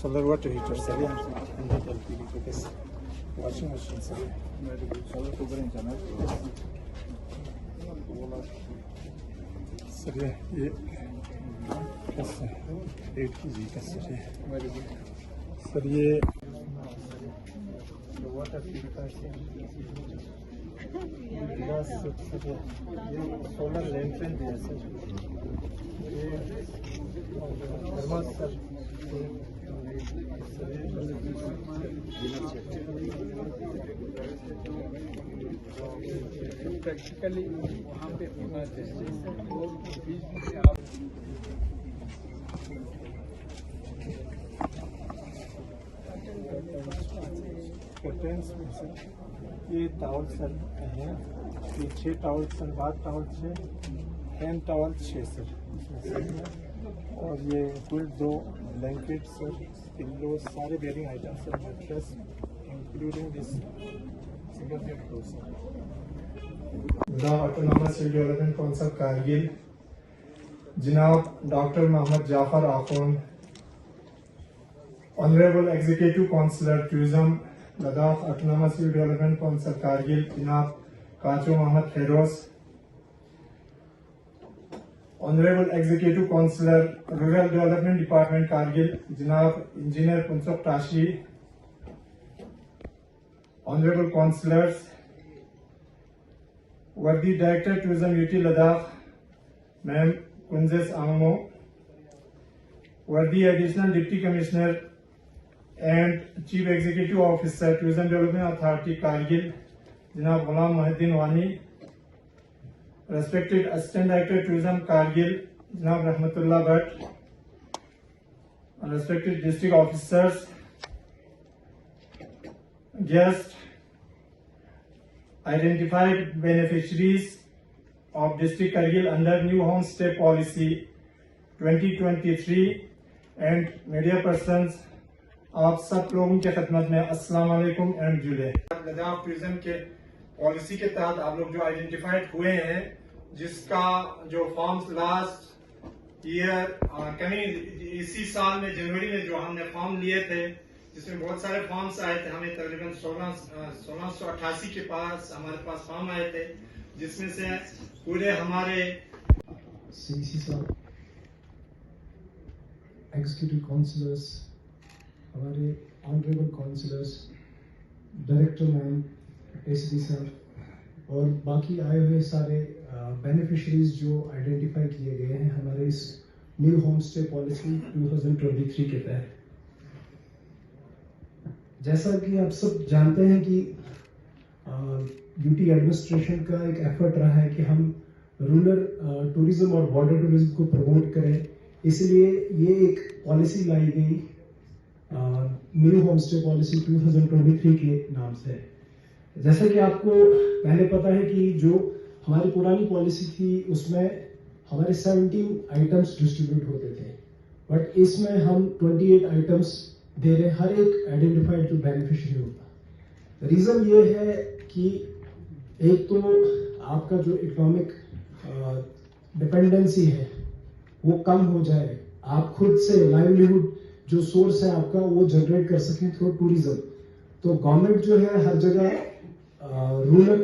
solar water heater sari and LPG ke kes washing machine sari solar cooker in channel sari ye कैसे 8 kg कैसे sir ये water purifier glass ये solar lantern भी है sir ये thermos sir practically वहाँ पे होना चाहिए आप ये टावल सर हैं ये 6 towel sir bath towel 6 hand towel 6 sir और ये कुल 2 ब्लैंकेट सर पिल्लो सारे bearing item sir mattress including this single bed floor sir autonomous development council Kargil जनाब doctor Mohammad Jafar Akhoon honourable executive councillor tourism Ladakh autonomous development council Kargil जनाब Kacho Mohammad Feroz honourable executive councillor rural development department Kargil जनाब engineer Punsuk Tashi honourable councillors वर्दी director tourism UT Ladakh ma'am कुंजेस आमो वर्दी additional deputy commissioner and Chief Executive Officer Tourism Development Authority Kargil Janab Ghulam Muhyiddin Wani, respected Assistant Director Tourism Kargil Janab Rahmatullah Bhatt, respected District Officers, guests, identified beneficiaries of District Kargil under New Homestay Policy 2023 and media persons, आप सब लोगों के खिदमत में अस्सलाम वालेकुम and जुले Ladakh tourism के पॉलिसी के तहत आप लोग जो आइडेंटिफाइड हुए हैं जिसका जो फॉर्म्स लास्ट ईयर कहीं इसी साल में जनवरी में जो हमने फॉर्म लिए थे जिसमें बहुत सारे फॉर्म्स आए थे हमें तकरीबन 1688 के पास हमारे पास फॉर्म आए थे जिसमें से पूरे हमारे एग्जीक्यूटिव काउंसिलर्स हमारे honourable councillors director ma'am SD sir और बाकी आए हुए सारे बेनिफिशरीज जो आइडेंटिफाई किए गए हैं हमारे इस न्यू होम स्टे पॉलिसी 2023 के तहत। जैसा कि आप सब जानते हैं कि यूटी एडमिनिस्ट्रेशन का एक एफर्ट रहा है कि हम रूरल टूरिज्म और बॉर्डर टूरिज्म को प्रमोट करें, इसलिए ये एक पॉलिसी लाई गई न्यू होमस्टे पॉलिसी 2023 के नाम से। जैसा कि आपको पहले पता है कि जो हमारी पुरानी पॉलिसी थी उसमें हमारे 17 आइटम्स डिस्ट्रीब्यूट होते थे, बट इसमें हम 28 आइटम्स दे रहे, हर एक आइडेंटिफाइड जो बेनिफिशियरी होता। रीजन ये है कि एक तो आपका जो इकोनॉमिक डिपेंडेंसी है वो कम हो जाए, आप खुद से लाइवलीहुड जो सोर्स है आपका वो जनरेट कर सकें थ्रू टूरिज्म। तो गवर्नमेंट जो है हर जगह रूरल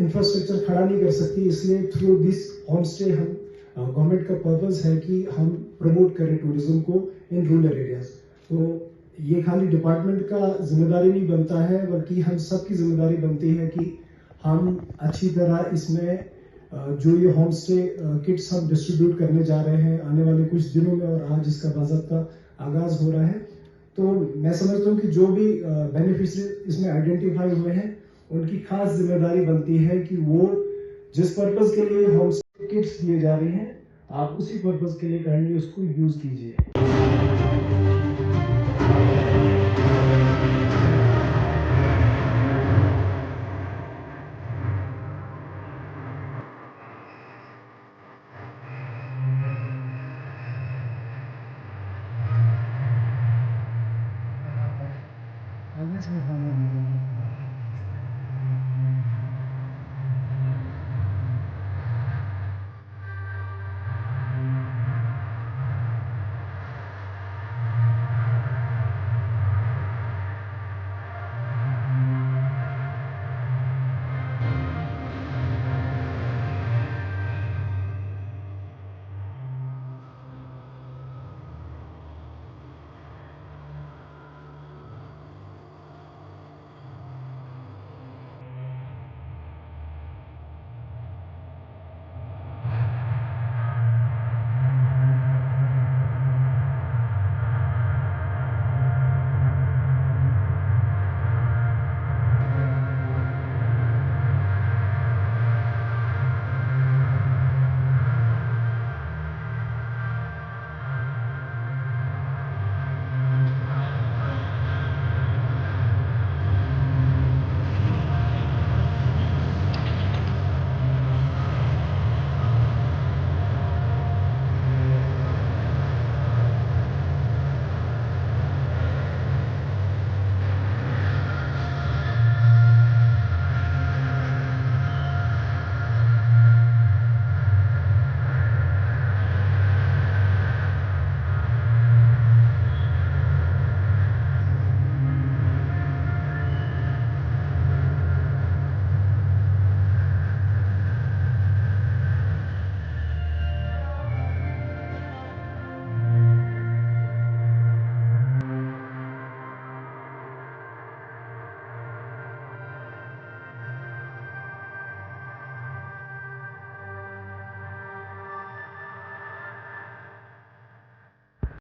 इंफ्रास्ट्रक्चर खड़ा नहीं कर सकती, इसलिए थ्रू दिस होम स्टे हम गवर्नमेंट का पर्पस है कि हम प्रमोट करें टूरिज्म को इन रूरल एरियाज। तो ये खाली डिपार्टमेंट का जिम्मेदारी नहीं बनता है बल्कि हम सबकी जिम्मेदारी बनती है कि हम अच्छी तरह इसमें जो ये होम स्टे किट्स हम डिस्ट्रीब्यूट करने जा रहे हैं आने वाले कुछ दिनों में और आज इसका बाज़ाब्ता आगाज हो रहा है, तो मैं समझता हूँ कि जो भी बेनिफिशियरी इसमें आइडेंटिफाई हुए हैं उनकी खास जिम्मेदारी बनती है कि वो जिस पर्पज के लिए होम किट्स दिए जा रहे हैं आप उसी पर्पज के लिए काइंडली उसको यूज कीजिए।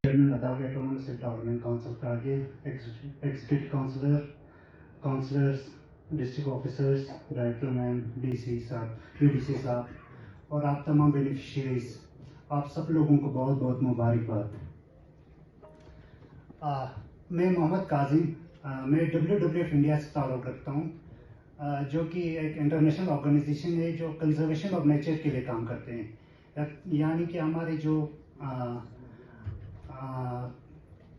Chairman Ladakh Autonomous Self-Government Council Kargil, Executive Councillor, Councillors, District Officers, Directorman, DC साहब, UDC साहब और आप तमाम बेनिफिशियरीज, आप सब लोगों को बहुत बहुत मुबारकबाद। मैं मोहम्मद काजिम, मैं WWF इंडिया से ताल्लुक़ रखता हूँ, जो कि एक इंटरनेशनल ऑर्गेनाइजेशन है जो कंजर्वेशन ऑफ नेचर के लिए काम करते हैं। यानी कि हमारे जो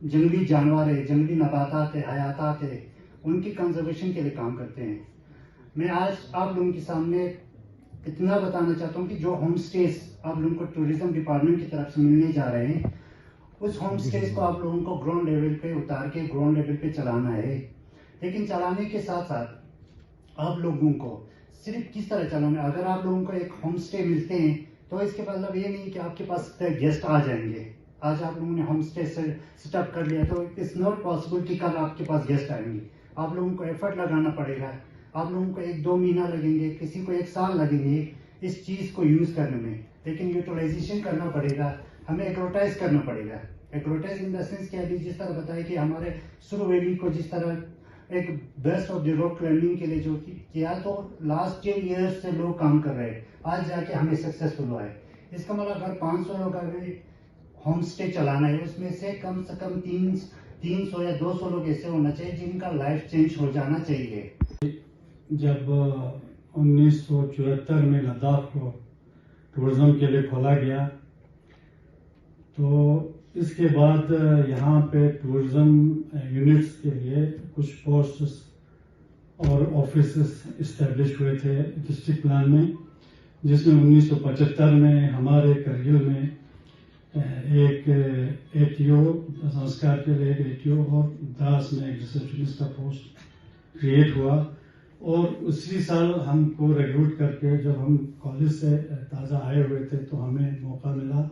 जंगली जानवर है, जंगली नबातात है, हयातात है, उनकी कंजर्वेशन के लिए काम करते हैं। मैं आज आप लोगों के सामने इतना बताना चाहता हूँ कि जो होम स्टेज आप लोगों को टूरिज्म डिपार्टमेंट की तरफ से मिलने जा रहे हैं, उस होम स्टेज को आप लोगों को ग्राउंड लेवल पे उतार के ग्राउंड लेवल पे चलाना है। लेकिन चलाने के साथ साथ आप लोगों को सिर्फ किस तरह चलाना है, अगर आप लोगों को एक होम स्टे मिलते हैं तो इसके मतलब ये नहीं कि आपके पास गेस्ट आ जाएंगे। आज आप लोगों ने होम स्टे सेटअप कर लिया तो इट्स नॉट पॉसिबल कि कल आपके पास गेस्ट आएंगे। आप लोगों को एफर्ट लगाना पड़ेगा, आप लोगों को 1-2 महीना लगेंगे, किसी को 1 साल लगेंगे इस चीज को यूज करने में, लेकिन यूटिलाइजेशन करना पड़ेगा, हमें एक्रोटाइज करना पड़ेगा। एक्रोटाइज इन द सेंस कि अभी जिस तरह बताया कि हमारे सुरु वैली को जिस तरह एक best of the rock climbing के लिए जो किया, तो लास्ट 10 ईयर्स से लोग काम कर रहे हैं, आज जाके हमें सक्सेसफुल हुआ है। इसका मतलब अगर 500 लोग अगर होम स्टे चलाना है, उसमें से कम 300 या 200 लोग ऐसे होना चाहिए जिनका लाइफ चेंज हो जाना चाहिए। जब 1974 में लद्दाख को टूरिज्म के लिए खोला गया, तो इसके बाद यहाँ पे टूरिज्म यूनिट्स के लिए कुछ पोस्ट्स और ऑफिसेस इस्टेब्लिश हुए थे डिस्ट्रिक्ट प्लान में, जिसमें 1975 में हमारे करगिल में एक एटीओ संस्कार के लिए एक एटीओ और द्रास में एक रिसेप्शनिस्ट का पोस्ट क्रिएट हुआ। और उसी साल हमको रिक्रूट करके जब हम कॉलेज से ताज़ा आए हुए थे तो हमें मौका मिला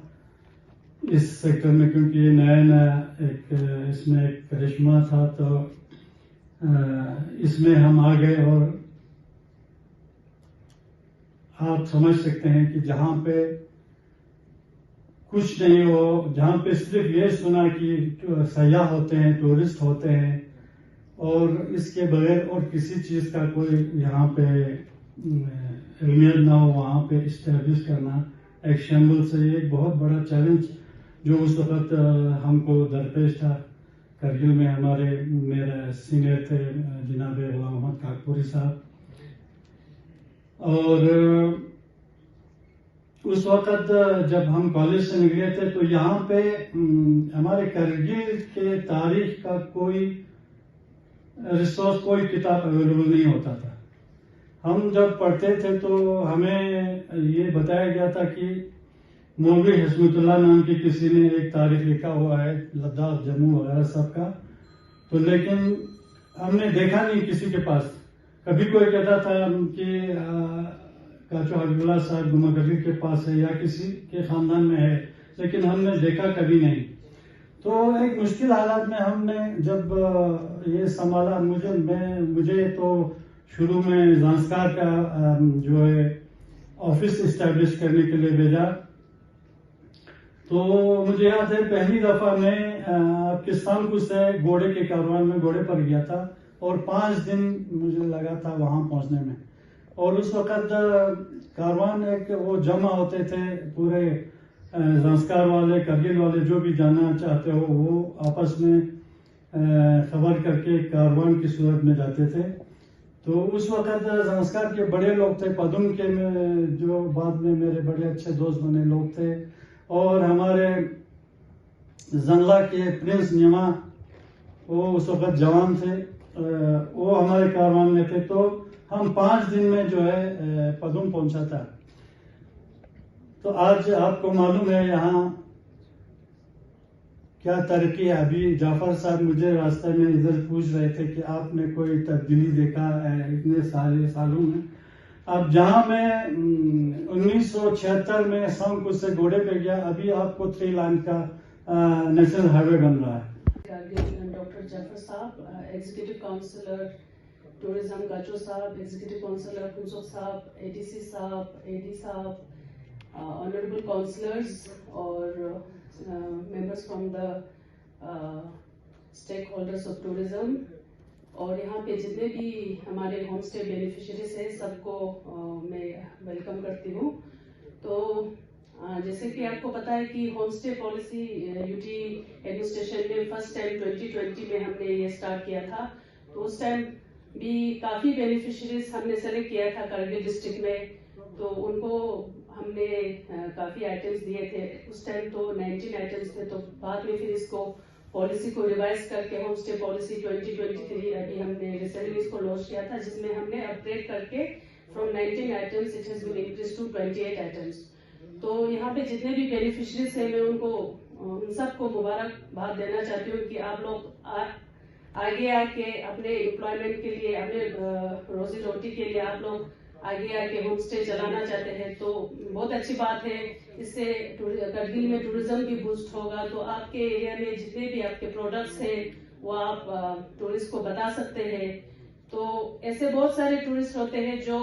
इस सेक्टर में, क्योंकि नया एक इसमें एक करिश्मा था, तो इसमें हम आ गए। और आप समझ सकते हैं कि जहाँ पे कुछ नहीं हो, जहाँ पे सिर्फ ये सुना कि सयाह होते हैं, टूरिस्ट होते हैं, और इसके बगैर और किसी चीज का कोई यहाँ पे इल्मियत ना हो, वहाँ पे इस्टेब्लिश करना एक शंबल से ये एक बहुत बड़ा चैलेंज जो उस वक्त हमको दरपेश था। करगिल में हमारे मेरे सीनियर थे जनाब गुलाम मोहम्मद काकपुरी साहब, और उस वक्त जब हम कॉलेज से निकले थे तो यहाँ पे हमारे करगिल के तारीख का कोई रिसोर्स, कोई किताब अवेलेबल नहीं होता था। हम जब पढ़ते थे तो हमें ये बताया गया था कि मौलवी हस्मतुल्लाह नाम की किसी ने एक तारीख लिखा हुआ है लद्दाख, जम्मू वगैरह सब का, तो लेकिन हमने देखा नहीं किसी के पास। कभी कोई कहता था कि काचो हबीबुल्लाह साहब गुमागरी के पास है या किसी के खानदान में है, लेकिन हमने देखा कभी नहीं। तो एक मुश्किल हालात में हमने जब ये संभाला, मुझे तो शुरू में ज़ांस्कार का जो है ऑफिस इस्टेब्लिश करने के लिए भेजा। तो मुझे याद है पहली दफा मैं किस्तानपुर से घोड़े के कारवान में घोड़े पर गया था और 5 दिन मुझे लगा था वहां पहुंचने में। और उस वक्त कारवान एक वो जमा होते थे, पूरे ज़ांस्कार वाले, करगिल वाले, जो भी जाना चाहते हो वो आपस में खबर करके कारवान की सूरत में जाते थे। तो उस वक्त ज़ांस्कार के बड़े लोग थे, पदुम के में जो बाद में मेरे बड़े अच्छे दोस्त बने लोग थे, और हमारे जंगला के प्रिंस निमा, वो उस वक्त जवान थे, वो हमारे कारवान में थे। तो हम 5 दिन में जो है पदुम पहुंचा था। तो आज आपको मालूम है यहाँ क्या तरक्की है। अभी जाफर साहब मुझे रास्ते में इधर पूछ रहे थे कि आपने कोई तब्दीली देखा है इतने सालों में। अब जहां मैं 1976 में सांगपुर से घोड़े पे गया, अभी आपको 3 लाइन का नेशनल हाईवे बन रहा है। डॉक्टर जाफर साहब, एग्जीक्यूटिव काउंसलर टूरिज्म गाचो साहब, एग्जीक्यूटिव काउंसलर कुंसुक साहब, एडीसी साहब, एडी साहब, ऑनरेबल काउंसलर्स और members from the stakeholders of tourism, और यहाँ पे जितने भी हमारे होम स्टे बेनिफिशियरीज हैं सबको मैं वेलकम करती हूँ। तो जैसे कि आपको पता है कि home stay policy UT administration ने फर्स्ट टाइम 2020 में हमने ये स्टार्ट किया था। तो उस टाइम भी काफी बेनिफिशियरीज हमने सेलेक्ट किया था करगिल डिस्ट्रिक्ट में, तो उनको हमने काफी आइटम्स दिए थे। उस टाइम तो 19 आइटम्स थे, तो बाद में फिर इसको पॉलिसी को रिवाइज करके होम स्टे पॉलिसी 2023 अभी हमने रिसेंटली इसको लॉन्च किया था, जिसमें हमने अपग्रेड करके from 19 items it has been increase to 28 items. तो यहाँ पे जितने भी बेनिफिशियरीज हैं मैं उनको उन सबको मुबारकबाद देना चाहती हूँ कि आप लोग आगे आके अपने एम्प्लॉयमेंट के लिए, अपने रोजी रोटी के लिए आप लोग आगे आके होम स्टे चलाना चाहते हैं, तो बहुत अच्छी बात है। इससे करगिल में टूरिज्म भी बूस्ट होगा, तो आपके एरिया में जितने भी आपके प्रोडक्ट्स हैं वो आप टूरिस्ट को बता सकते हैं। तो ऐसे बहुत सारे टूरिस्ट होते हैं जो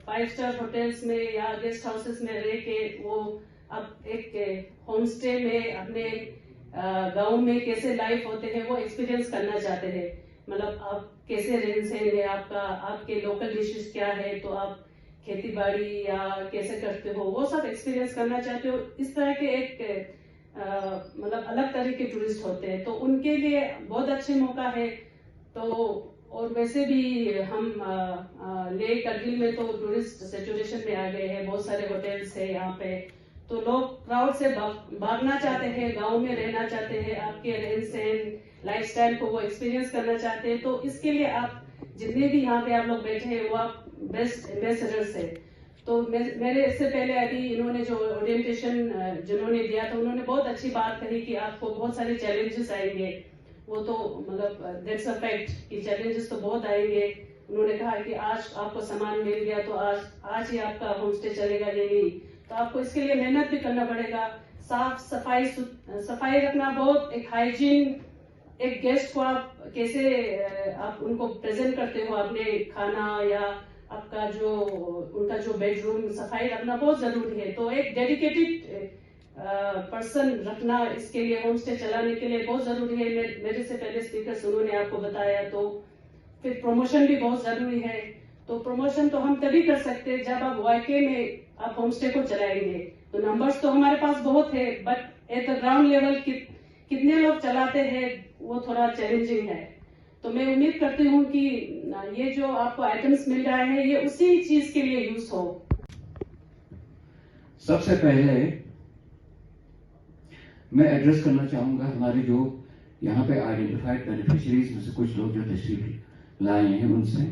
5 स्टार होटल्स में या गेस्ट हाउसेस में रह के वो अब एक होम स्टे में अपने गांव में कैसे लाइफ होते हैं वो एक्सपीरियंस करना चाहते हैं। मतलब आप कैसे रहन सहन है आपका, आपके लोकल डिशेस क्या है, तो आप खेती बाड़ी या कैसे करते हो, वो सब एक्सपीरियंस करना चाहते हो। इस तरह के एक मतलब अलग तरह के टूरिस्ट होते हैं, तो उनके लिए बहुत अच्छे मौका है। तो और वैसे भी हम ले करगिल में तो टूरिस्ट सैचुरेशन में आ गए हैं, बहुत सारे होटल्स है यहाँ पे, तो लोग क्राउड से भागना चाहते हैं, गांव में रहना चाहते हैं, आपके रहन सहन लाइफस्टाइल को वो एक्सपीरियंस करना चाहते हैं। तो इसके लिए आप जितने भी यहाँ पे आप लोग बैठे हैं वो आप बेस्ट एम्बेसडर्स है। तो मेरे इससे पहले अभी इन्होंने जो ओरिएंटेशन जिन्होंने दिया था उन्होंने बहुत अच्छी बात कही कि आपको बहुत सारे चैलेंजेस आएंगे, वो तो मतलब दैट्स अ फैक्ट कि चैलेंजेस तो बहुत आएंगे। उन्होंने कहा कि आज आपको सामान मिल गया तो आज ही आपका होम स्टे चलेगा, ये नहीं, तो आपको इसके लिए मेहनत भी करना पड़ेगा। साफ सफाई रखना, बहुत एक हाइजीन, एक गेस्ट को आप कैसे आप उनको प्रेजेंट करते हो, अपने खाना या आपका जो उनका जो बेडरूम, सफाई रखना बहुत जरूरी है। तो एक डेडिकेटेड पर्सन रखना इसके लिए, होम स्टे चलाने के लिए बहुत जरूरी है। मेरे से पहले स्पीकर उन्होंने आपको बताया। तो फिर प्रमोशन भी बहुत जरूरी है। तो प्रमोशन तो हम तभी कर सकते हैं जब आप वाकई में आप होम स्टे को चलाएंगे। तो नंबर्स तो हमारे पास बहुत है, but at the ground level कितने लोग चलाते हैं वो थोड़ा चैलेंजिंग है। तो मैं उम्मीद करती हूँ कि ये जो आपको आइटम्स मिल रहा है ये उसी चीज के लिए यूज हो। सबसे पहले मैं एड्रेस करना चाहूंगा हमारे जो यहाँ पे आइडेंटिफाइड बेनिफिशियरीज में से कुछ लोग जो तशरीफ लाए हैं उनसे।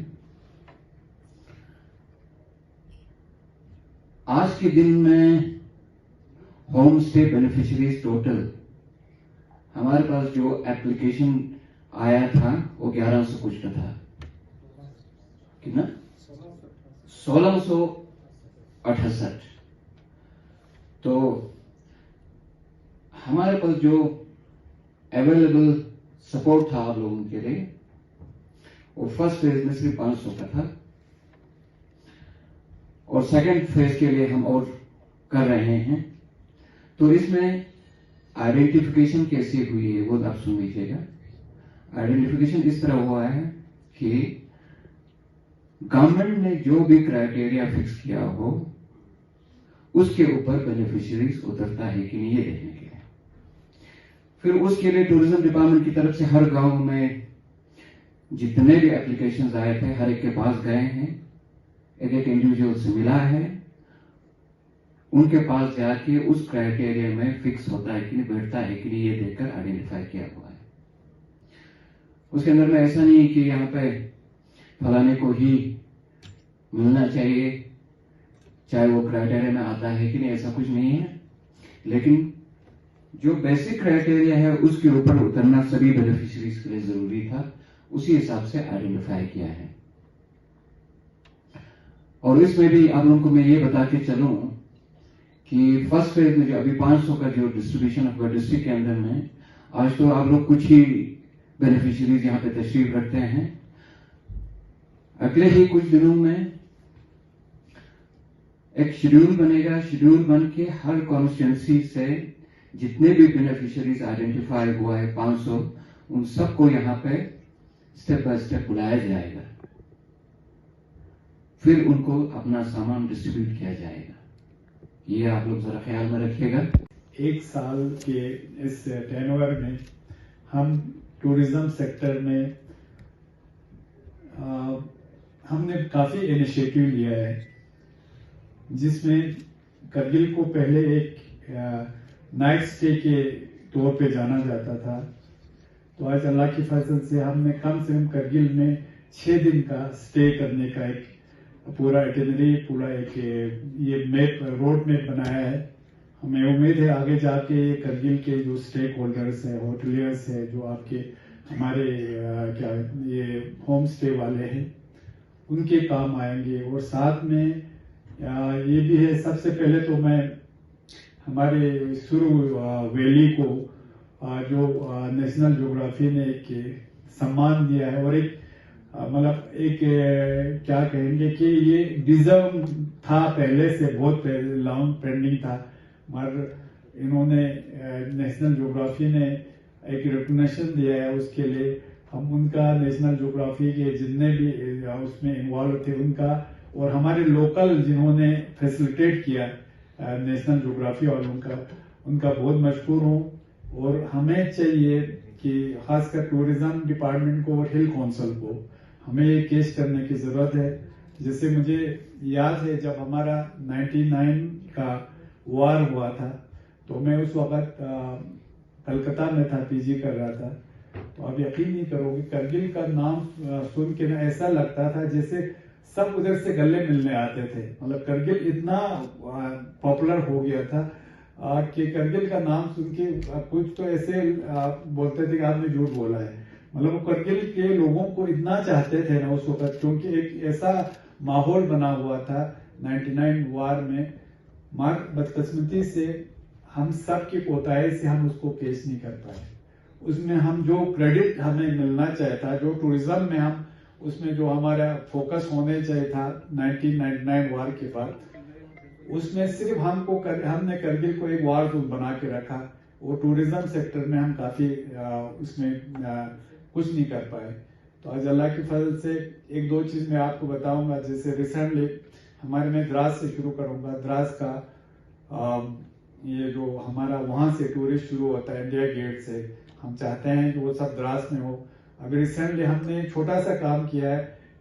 आज के दिन में होम स्टे बेनिफिशियरीज टोटल हमारे पास जो एप्लीकेशन आया था वो 1100 कुछ का था। कितना? 1668। तो हमारे पास जो अवेलेबल सपोर्ट था आप लोगों के लिए वो फर्स्ट फेज में सिर्फ 500 का था, और सेकंड फेज के लिए हम और कर रहे हैं। तो इसमें आइडेंटिफिकेशन कैसे हुई है वो आप सुन लीजिएगा। आइडेंटिफिकेशन इस तरह हुआ है कि गवर्नमेंट ने जो भी क्राइटेरिया फिक्स किया हो उसके ऊपर बेनिफिशियरीज उतरता है कि नहीं ये देखने के लिए। फिर उसके लिए टूरिज्म डिपार्टमेंट की तरफ से हर गांव में जितने भी एप्लीकेशंस आए थे हर एक के पास गए हैं, एक एक इंडिविजुअल से मिला है, उनके पास जाके उस क्राइटेरिया में फिक्स होता है कि नहीं, बैठता है कि नहीं, ये देखकर आइडेंटिफाई किया हुआ है। उसके अंदर में ऐसा नहीं कि यहाँ पे फलाने को ही मिलना चाहिए चाहे वो क्राइटेरिया में आता है कि नहीं, ऐसा कुछ नहीं है। लेकिन जो बेसिक क्राइटेरिया है उसके ऊपर उतरना सभी बेनिफिशियरीज के लिए जरूरी था, उसी हिसाब से आइडेंटिफाई किया है। और इसमें भी आप लोगों को मैं ये बता के चलूं कि फर्स्ट फेज में जो अभी 500 का जो डिस्ट्रीब्यूशन ऑफ डिस्ट्रिक्ट के अंदर में आज तो आप लोग कुछ ही बेनिफिशियरीज यहाँ पे तशरीफ रखते हैं। अगले ही कुछ दिनों में एक शेड्यूल बनेगा, शेड्यूल बन के हर कॉन्स्टिट्यूंसी से जितने भी बेनिफिशियरीज आइडेंटिफाई हुआ है 500, उन सबको यहाँ पे स्टेप बाय स्टेप बुलाया जाएगा, फिर उनको अपना सामान डिस्ट्रीब्यूट किया जाएगा। ये आप लोग जरा ख्याल में रखिएगा। एक साल के इस टेनओवर में हम टूरिज्म सेक्टर में हमने काफी इनिशिएटिव लिया है, जिसमें करगिल को पहले एक नाइट स्टे के तौर पे जाना जाता था। तो आज अल्लाह की फजल से हमने कम से कम करगिल में 6 दिन का स्टे करने का एक पूरा इटिनरी, पूरा एक ये मैप, रोड मैप बनाया है। हमें उम्मीद है आगे जाके ये करगिल के जो स्टेक होल्डर्स है, होटलियर्स है, जो आपके हमारे क्या ये होम स्टे वाले हैं, उनके काम आएंगे। और साथ में ये भी है, सबसे पहले तो मैं हमारे सुरु वैली को जो नेशनल ज्योग्राफी ने एक सम्मान दिया है, और एक मतलब एक क्या कहेंगे कि ये डिजर्व था, पहले से बहुत लॉन्ग पेंडिंग था, मगर इन्होंने नेशनल ज्योग्राफी ने एक रिकॉग्निशन दिया है। उसके लिए हम उनका, नेशनल ज्योग्राफी के जितने भी उसमें इन्वॉल्व थे उनका, और हमारे लोकल जिन्होंने फैसिलिटेट किया नेशनल ज्योग्राफी वालों का, उनका बहुत मशहूर हूँ। और हमें चाहिए कि खासकर टूरिज्म डिपार्टमेंट को और हिल काउंसिल को हमें ये केस करने की जरूरत है। जैसे मुझे याद है जब हमारा 99 का वार हुआ था, तो मैं उस वक्त कलकत्ता में था, पीजी कर रहा था। तो आप यकीन नहीं करोगे, करगिल का नाम सुन के ना ऐसा लगता था जैसे सब उधर से गले मिलने आते थे। मतलब करगिल इतना पॉपुलर हो गया था कि करगिल का नाम सुन के कुछ तो ऐसे बोलते थे कि आपने झूठ बोला है। मतलब वो करगिल के लोगों को इतना चाहते थे ना उस वक्त, क्योंकि एक ऐसा माहौल बना हुआ था 99 वार में। मगर बदकिस्मती से हम सब की कोताही से हम उसको पेश नहीं कर पाए। उसमें हम जो क्रेडिट हमें मिलना चाहिए था, जो टूरिज्म में हम उसमें जो हमारा फोकस होने चाहिए था 1999 वार के बाद, उसमें सिर्फ हमने करगिल को एक वार जोन बना के रखा। वो टूरिज्म सेक्टर में हम काफी उसमें कुछ नहीं कर पाए। तो आज अल्लाह के फजल से एक दो चीज मैं आपको बताऊंगा। जैसे रिसेंटली हमारे, मैं द्रास से शुरू करूंगा। द्रास का ये जो हमारा वहां से टूरिस्ट शुरू होता है इंडिया गेट से, हम चाहते हैं कि वो सब द्रास में हो। अभी रिसेंटली हमने छोटा सा काम किया है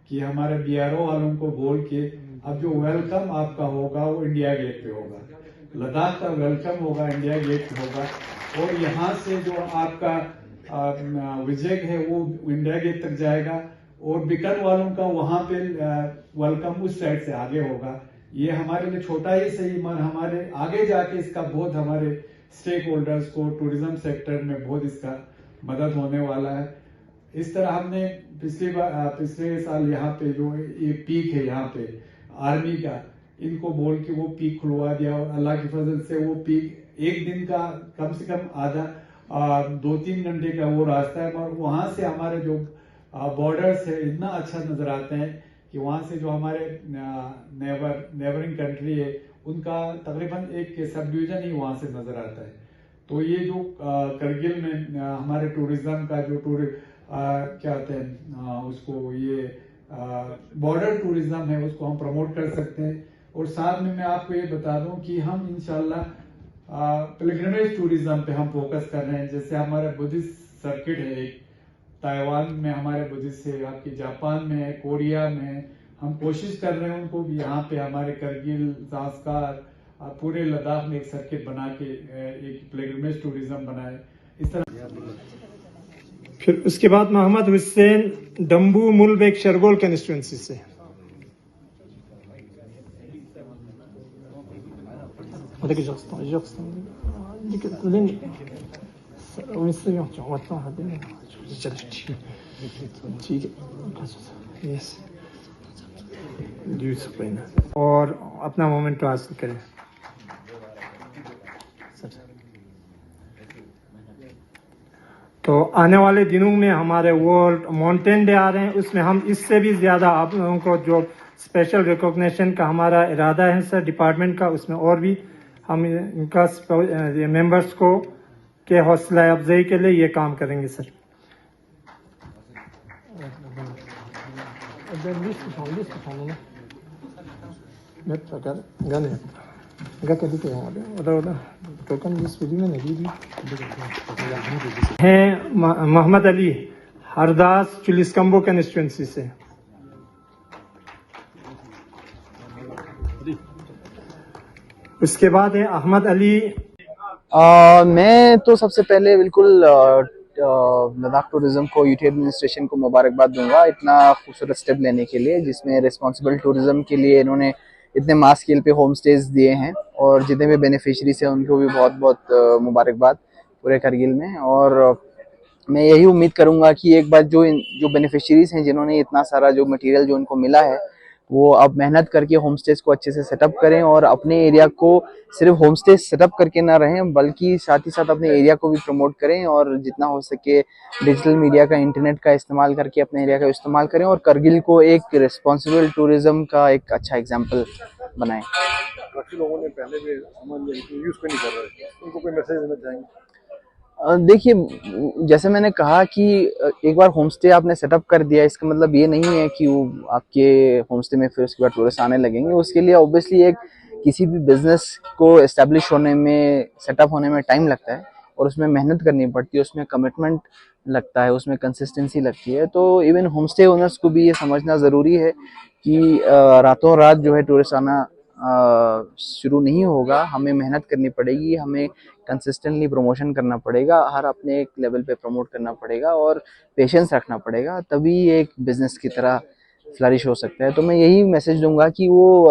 कि हमारे BRO वालों को बोल के अब जो वेलकम आपका होगा वो इंडिया गेट पे होगा, लद्दाख का वेलकम होगा इंडिया गेट पे होगा, और यहाँ से जो आपका विजय है वो इंडिया गेट तक जाएगा, और बिकन वालों का वहां पे वेलकम उस साइड से आगे होगा। ये हमारे लिए छोटा ही सही, मगर हमारे आगे जाके इसका बहुत हमारे स्टेक होल्डर्स को टूरिज्म सेक्टर में बहुत इसका मदद होने वाला है। इस तरह हमने पिछले साल यहाँ पे जो ये पीक है यहाँ पे आर्मी का, इनको बोल के वो पीक खुलवा दिया, और अल्लाह की फजल से वो पीक एक दिन का कम से कम आधा 2-3 घंटे का वो रास्ता है, और वहां से हमारे जो बॉर्डर्स है इतना अच्छा नजर आते हैं कि वहां से जो हमारे नेबरिंग कंट्री है उनका तकरीबन एक सब डिवीजन ही वहां से नजर आता है। तो ये जो करगिल में हमारे टूरिज्म का जो क्या कहते हैं उसको, ये बॉर्डर टूरिज्म है, उसको हम प्रमोट कर सकते हैं। और साथ में मैं आपको ये बता दूं कि हम इंशाल्लाह पिलग्रिमेज टूरिज्म पे हम फोकस कर रहे हैं। जैसे हमारा बुद्धिस्ट सर्किट है एक, ताइवान में हमारे बुद्धिस्ट है, आपकी जापान में है, कोरिया में है। हम कोशिश कर रहे हैं उनको भी यहाँ पे हमारे करगिल, जास्कार, पूरे लद्दाख में एक सर्किट बना के एक पिलग्रिमेज टूरिज्म बनाए। इस तरह फिर उसके बाद मोहम्मद हुसैन डम्बू मुलबेग शरगोल कंस्टिट्यूंसी से। और अपना मोमेंट हासिल करें। तो आने वाले दिनों में हमारे वर्ल्ड माउंटेन डे आ रहे हैं, उसमें हम इससे भी ज्यादा आप लोगों को जो स्पेशल रिकॉग्निशन का हमारा इरादा है सर डिपार्टमेंट का, उसमें और भी हम इनका मेंबर्स को के हौसला अफजाई के लिए ये काम करेंगे सर। हैं मोहम्मद अली हरदास चुलिस्कम्बो कंस्टिट्यूंसी से। उसके बाद है अहमद अली। मैं तो सबसे पहले बिल्कुल लद्दाख टूरिज्म को, यूटी एडमिनिस्ट्रेशन को मुबारकबाद दूंगा इतना खूबसूरत स्टेप लेने के लिए, जिसमें रिस्पॉन्सिबल टूरिज्म के लिए इन्होंने इतने मास स्केल पे होम स्टेज दिए हैं, और जितने भी बेनिफिशरीज हैं उनको भी बहुत बहुत मुबारकबाद पूरे करगिल में। और मैं यही उम्मीद करूंगा कि एक बार जो बेनिफिशरीज हैं जिन्होंने इतना सारा जो मटेरियल जो उनको मिला है, वो अब मेहनत करके होम स्टेज को अच्छे से सेटअप करें, और अपने एरिया को सिर्फ होम स्टेज सेटअप करके ना रहें, बल्कि साथ ही साथ अपने एरिया को भी प्रमोट करें, और जितना हो सके डिजिटल मीडिया का, इंटरनेट का इस्तेमाल करके अपने एरिया का इस्तेमाल करें, और करगिल को एक रिस्पॉन्सिबल टूरिज्म का एक अच्छा एग्जाम्पल बनाएं। काफी लोगों ने पहले भी यूज को नहीं कर रहे, उनको कोई मैसेज देना चाहेंगे? देखिए, जैसे मैंने कहा कि एक बार होम स्टे आपने सेटअप कर दिया, इसका मतलब ये नहीं है कि वो आपके होम स्टे में फिर उसके बाद टूरिस्ट आने लगेंगे। उसके लिए ऑब्वियसली एक किसी भी बिजनेस को एस्टेब्लिश होने में, सेटअप होने में टाइम लगता है, और उसमें मेहनत करनी पड़ती है, उसमें कमिटमेंट लगता है, उसमें कंसिस्टेंसी लगती है। तो इवन होम स्टे ओनर्स को भी ये समझना ज़रूरी है कि रातों रात जो है टूरिस्ट आना शुरू नहीं होगा। हमें मेहनत करनी पड़ेगी, हमें कंसिस्टेंटली प्रमोशन करना पड़ेगा, हर अपने एक लेवल पे प्रमोट करना पड़ेगा, और पेशेंस रखना पड़ेगा, तभी एक बिजनेस की तरह फ्लरिश हो सकता है। तो मैं यही मैसेज दूंगा कि वो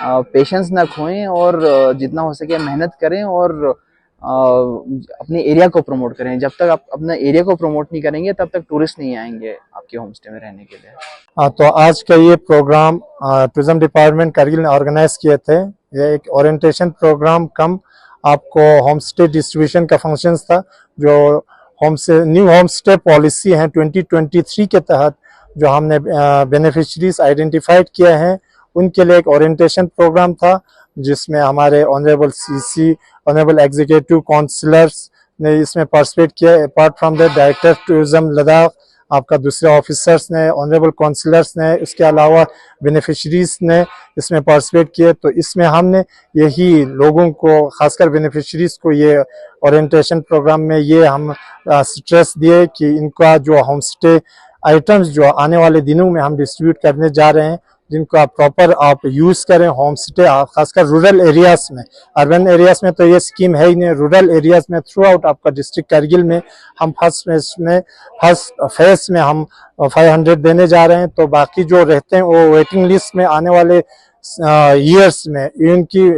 पेशेंस ना खोएं, और जितना हो सके मेहनत करें, और अपने एरिया को प्रमोट करें। जब तक आप अपना एरिया को प्रमोट नहीं करेंगे, तब तक टूरिस्ट नहीं आएंगे आपके होम स्टे में रहने के लिए। तो आज का ये प्रोग्राम टूरिज्म डिपार्टमेंट करगिल ने ऑर्गेनाइज किए थे। ये एक ओरिएंटेशन प्रोग्राम कम आपको होम स्टे डिस्ट्रीब्यूशन का फंक्शंस था, जो न्यू होम स्टे पॉलिसी है 2023 के तहत जो हमने बेनिफिशरीज आइडेंटिफाइड किए हैं, उनके लिए एक ओरिएंटेशन प्रोग्राम था। जिसमें हमारे honourable CC, honourable executive councillors ने इसमें पार्टिसिपेट किया। Apart from the director tourism Ladakh, आपका दूसरे ऑफिसर्स ने, ऑनरेबल काउंसलर्स ने, उसके अलावा बेनिफिशरीज ने इसमें पार्टिसिपेट किए। तो इसमें हमने यही लोगों को, खासकर बेनिफिशरीज को, ये ओरिएंटेशन प्रोग्राम में ये हम स्ट्रेस दिए कि इनका जो होम स्टे आइटम्स जो आने वाले दिनों में हम डिस्ट्रीब्यूट करने जा रहे हैं, जिनको आप प्रॉपर आप यूज करें होम स्टे, खासकर रूरल एरियाज में। अर्बन एरियाज में तो ये स्कीम है ही नहीं, रूरल एरियाज में थ्रू आउट आपका डिस्ट्रिक्ट करगिल में हम फर्स्ट फेज में हम 500 देने जा रहे हैं। तो बाकी जो रहते हैं वो वेटिंग लिस्ट में आने वाले ईयर्स में, इनकी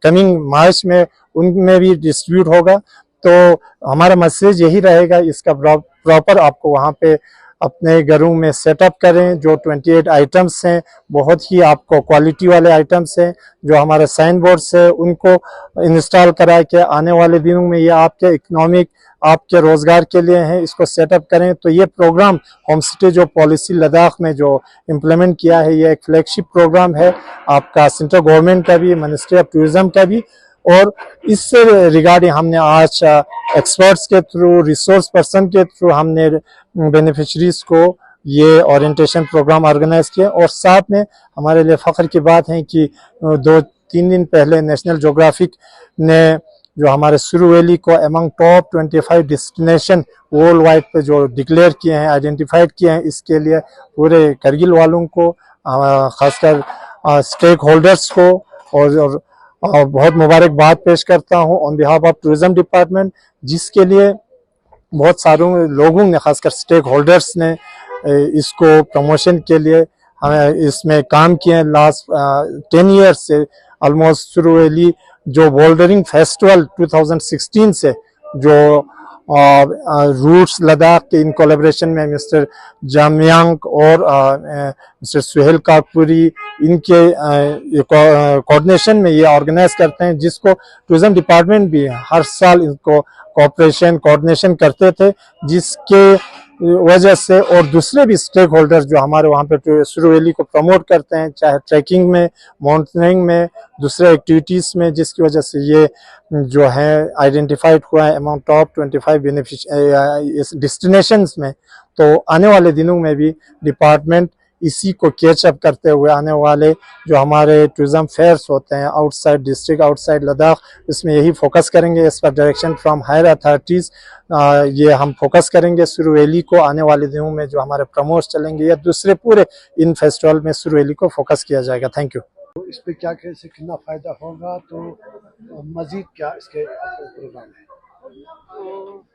कमिंग मार्च में उनमें भी डिस्ट्रीब्यूट होगा। तो हमारा मैसेज यही रहेगा, इसका प्रॉपर आपको वहाँ पे अपने घरों में सेटअप करें। जो 28 आइटम्स हैं, बहुत ही आपको क्वालिटी वाले आइटम्स हैं, जो हमारे साइन बोर्ड्स है उनको इंस्टॉल करा के आने वाले दिनों में ये आपके इकोनॉमिक, आपके रोजगार के लिए हैं, इसको सेटअप करें। तो ये प्रोग्राम होम स्टे जो पॉलिसी लद्दाख में जो इम्प्लीमेंट किया है, ये एक फ्लैगशिप प्रोग्राम है आपका सेंट्रल गवर्नमेंट का भी, मिनिस्ट्री ऑफ टूरिज्म का भी। और इससे रिगार्डिंग हमने आज एक्सपर्ट्स के थ्रू, रिसोर्स पर्सन के थ्रू हमने बेनिफिशरीज को ये ओरिएंटेशन प्रोग्राम ऑर्गेनाइज किया। और साथ में हमारे लिए फख्र की बात है कि 2-3 दिन पहले नेशनल ज्योग्राफिक ने जो हमारे सुरू वैली को among top 25 destination world wide पे जो डिक्लेयर किए हैं, आइडेंटिफाइड किए हैं, इसके लिए पूरे करगिल वालों को, खासकर स्टेक होल्डर्स को और बहुत मुबारकबाद पेश करता हूं on behalf of tourism department, जिसके लिए बहुत सारे लोगों ने, खासकर स्टेक होल्डर्स ने इसको प्रमोशन के लिए हमें इसमें काम किए। लास्ट 10 ईयर्स से ऑलमोस्ट सुरू वैली जो बोल्डरिंग फेस्टिवल 2016 से जो रूट्स लद्दाख के इन कोलैबोरेशन में मिस्टर जामयांग और मिस्टर सुहेल काकपुरी, इनके कोऑर्डिनेशन में ये ऑर्गेनाइज करते हैं, जिसको टूरिज्म डिपार्टमेंट भी हर साल इनको कोऑर्डिनेशन करते थे, जिसके वजह से और दूसरे भी स्टेक होल्डर्स जो हमारे वहाँ पे सुरू वैली को प्रमोट करते हैं, चाहे ट्रैकिंग में, माउंटेनिंग में, दूसरे एक्टिविटीज में, जिसकी वजह से ये जो है आइडेंटिफाइड हुआ है अमाउंट टॉप 25 डेस्टिनेशंस में। तो आने वाले दिनों में भी डिपार्टमेंट इसी को कैच अप करते हुए आने वाले जो हमारे टूरिज्म फेयर्स होते हैं आउटसाइड डिस्ट्रिक्ट, आउटसाइड लद्दाख, इसमें यही फोकस करेंगे। इस पर डायरेक्शन फ्रॉम हायर अथॉरिटीज ये हम फोकस करेंगे। सुरू वैली को आने वाले दिनों में जो हमारे प्रमोट चलेंगे या दूसरे पूरे इन फेस्टिवल में सुरू वैली को फोकस किया जाएगा। Thank you. तो इस पे क्या कैसे कितना फायदा होगा, तो मजीद क्या इसके प्रोग्राम है? तो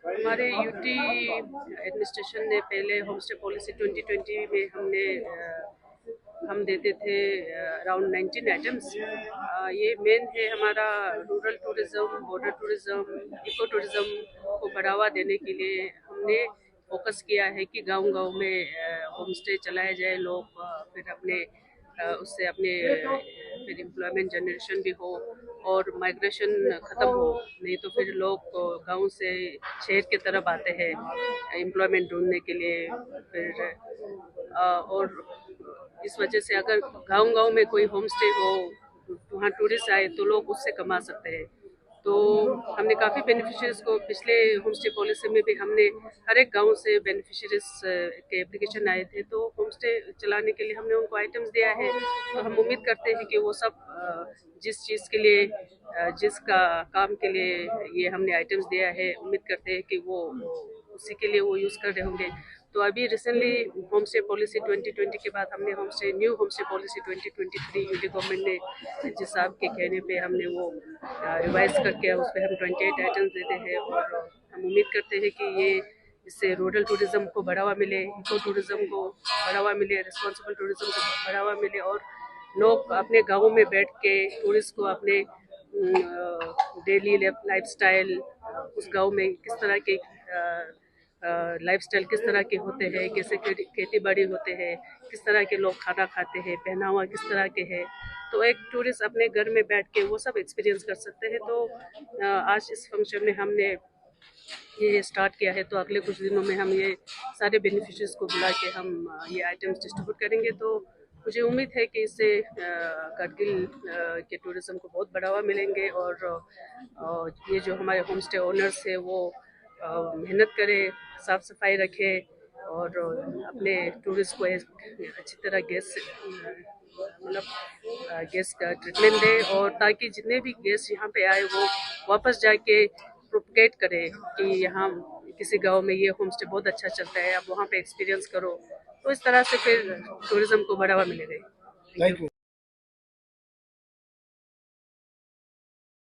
हमारे यूटी एडमिनिस्ट्रेशन ने पहले होम स्टे पॉलिसी 2020 में हम देते थे अराउंड 19 आइटम्स। ये मेन है हमारा rural tourism, border tourism, eco tourism को बढ़ावा देने के लिए हमने फोकस किया है कि गांव-गांव में होम स्टे चलाया जाए। लोग फिर अपने उससे अपने फिर एम्प्लॉयमेंट जनरेशन भी हो और माइग्रेशन ख़त्म हो। नहीं तो फिर लोग गांव से शहर की तरफ आते हैं एम्प्लॉयमेंट ढूंढने के लिए। फिर और इस वजह से अगर गांव-गांव में कोई होम स्टे हो, वहाँ टूरिस्ट आए तो लोग उससे कमा सकते हैं। तो हमने काफ़ी बेनिफिशरीज को पिछले होम स्टे पॉलिसी में भी हमने हर एक गांव से बेनिफिशरीज के एप्लीकेशन आए थे, तो होम स्टे चलाने के लिए हमने उनको आइटम्स दिया है। तो हम उम्मीद करते हैं कि वो सब जिस चीज़ के लिए, जिसका काम के लिए ये हमने आइटम्स दिया है, उम्मीद करते हैं कि वो उसी के लिए वो यूज़ कर रहे होंगे। तो अभी रिसेंटली होम स्टे पॉलिसी 2020 के बाद हमने new home stay policy 2023 UT government ने जिस साहब के कहने पे हमने वो रिवाइज करके उस पर हम 28 आइटम्स देते हैं। और हम उम्मीद करते हैं कि ये इससे रूरल टूरिज्म को बढ़ावा मिले, इको टूरिज्म को बढ़ावा मिले, रिस्पॉन्सिबल टूरिज्म को बढ़ावा मिले और लोग अपने गाँवों में बैठ के टूरिस्ट को अपने डेली लाइफस्टाइल, उस गाँव में किस तरह के लाइफस्टाइल किस तरह के होते हैं, कैसे खेती बाड़ी होते हैं, किस तरह के लोग खाना खाते हैं, पहनावा किस तरह के है, तो एक टूरिस्ट अपने घर में बैठ के वो सब एक्सपीरियंस कर सकते हैं। तो आज इस फंक्शन में हमने ये स्टार्ट किया है। तो अगले कुछ दिनों में हम ये सारे बेनिफिशरीज को बुला के हम ये आइटम्स डिस्ट्रीब्यूट करेंगे। तो मुझे उम्मीद है कि इससे कारगिल के टूरिज्म को बहुत बढ़ावा मिलेंगे और ये जो हमारे होम स्टे ओनर्स है वो मेहनत करें, साफ सफाई रखें और अपने टूरिस्ट को अच्छी तरह गेस्ट का ट्रीटमेंट दे और ताकि जितने भी गेस्ट यहाँ पे आए वो वापस जाके प्रोपगेट करें कि यहाँ किसी गांव में ये होम स्टे बहुत अच्छा चलता है, आप वहाँ पे एक्सपीरियंस करो, तो इस तरह से फिर टूरिज्म को बढ़ावा मिलेगा। Thank you.